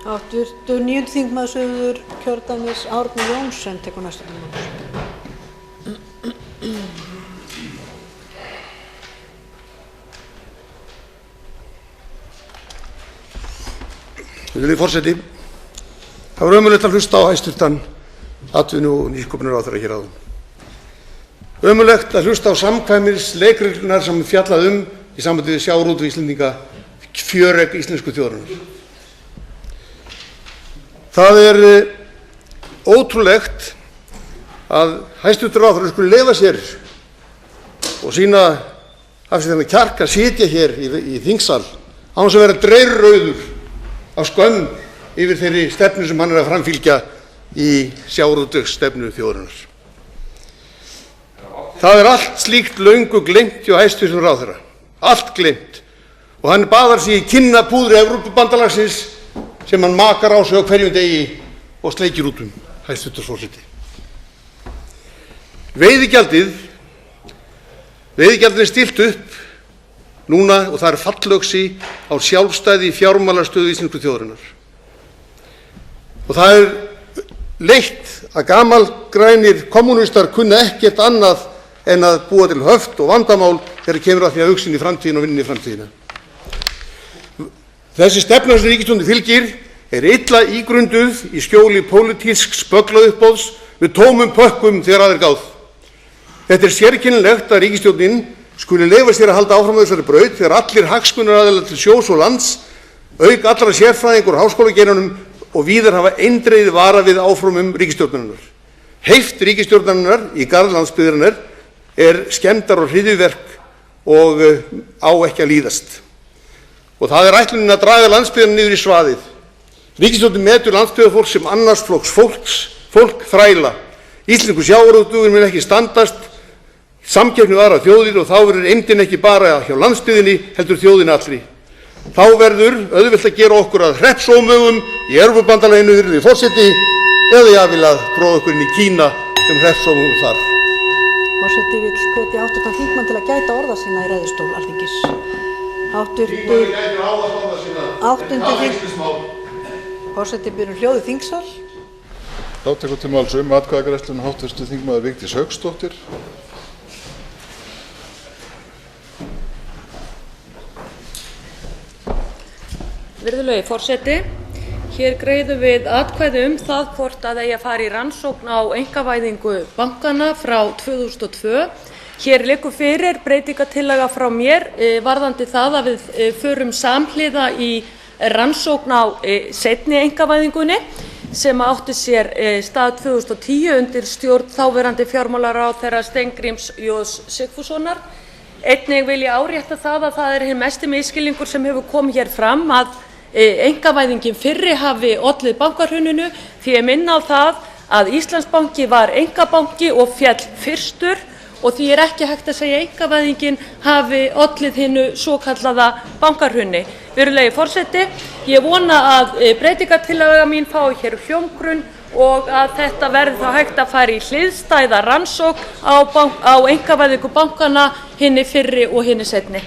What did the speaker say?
Háttvirtur 9. þingmaður Suðurkjördæmis Árni Johnsen tekur næsta til máls. Virðulegi forseti, það var ömurlegt að hlusta á hæstvirtan atvinnu- og nýsköpunarráðherra hér áðan. Ömurlegt að hlusta á samkvæmisleikreglurnar sem fjallað í sambandi við sjávarútveg Íslendinga, fjöregg íslensku þjóðarinnar. Það er ótrúlegt að hæstvirtur ráðherra skuli leyfa sér og sýna af sér þennan kjark að sitja hér í þingsal án þess að vera dreyrrauður af skömm yfir þeirri stefnu sem hann er að framfylgja í sjávarútvegsstefnu þjóðarinnar. Það er allt slíkt löngu gleymt hjá hæstvirtum ráðherra, allt gleymt, og hann baðar sig í kinnapúðri Evrópubandalagsins sem hann makar á sig á hverjum degi og sleikir út hæstvirtur forseti. Veiðigjaldið er stillt upp núna og það er fallöxi á sjálfstæði fjármálastöðu íslensku þjóðarinnar. Og það er leitt að gamalgrænir kommunistar kunna ekkert annað en að búa til höft og vandamál þegar kemur að því að hugsa inn í framtíðina og vinna í framtíðina. Þessi stefna sem ríkisstjórnin fylgir er illa ígrunduð í skjóli pólitísks bögglauppboðs með tómum pökkum þegar aðrir gáð. Þetta er sérkennilegt að ríkisstjórnin skuli leyfa sér að halda áfram á þessari braut þegar allir hagsmunaaðilar til sjós og lands, auk allra sérfræðingur á háskólageiranum og víðar hafa eindregið varað við áformum ríkisstjórnarinnar. Heift ríkisstjórnarinnar í garð landsbyggðarinnar er skemmdar og hryðjuverk og á ekki að líðast. Og það er ætlunin að draga landsbyggðina niður í svaðið. Ríkisstjórnin metur landsbyggðarfólk sem annars flokks fólk þræla. Íslensku sjávarútvegurinn mun ekki standast samkeppni við aðrar þjóðir og þá verður eymdin ekki bara hjá landsbyggðinni heldur þjóðinni allri. Þá verður auðvelt að gera okkur að hreppsómögum í Evrópubandalaginu, virðulegi forseti, eða jafnvel að prófa okkur inn í Kína hreppsómögum þar. Forseti vill hvetja hv. þingmann til að gæta orða sinna í ræðustól Alþingis. Forseti biður hljóð í þingsal. Þá tekur til máls atkvæðagreiðsluna hv. þingmaður Vigdís Hauksdóttir. Virðulegi forseti, hér greiðum við atkvæði það hvort að eigi að fara í rannsókn á einkavæðingu bankanna frá 2002. Hér liggur fyrir breytingartillaga frá mér varðandi það að við förum samhliða í rannsókn á seinni einkavæðingunni sem átti sér stað 2010 undir stjórn þáverandi fjármálaráðherra Steingríms J. Sigfússonar. Einnig vil ég árétta það að það er hinn mesti misskilningur sem hefur komið hér fram að einkavæðingin fyrri hafi ollið bankahruninu, því ég minni á það að Íslandsbanki var einkabanki og féll fyrstur og því er ekki hægt að segja að einkavæðingin hafi ollið hinu svokallaða bankahruni. Virðulegi forseti, ég vona að breytingartillaga mín fái hér hljómgrunn og að þetta verði þá hægt að fara í hliðstæða rannsókn á einkavæðingu bankanna, hinni fyrri og hinni seinni.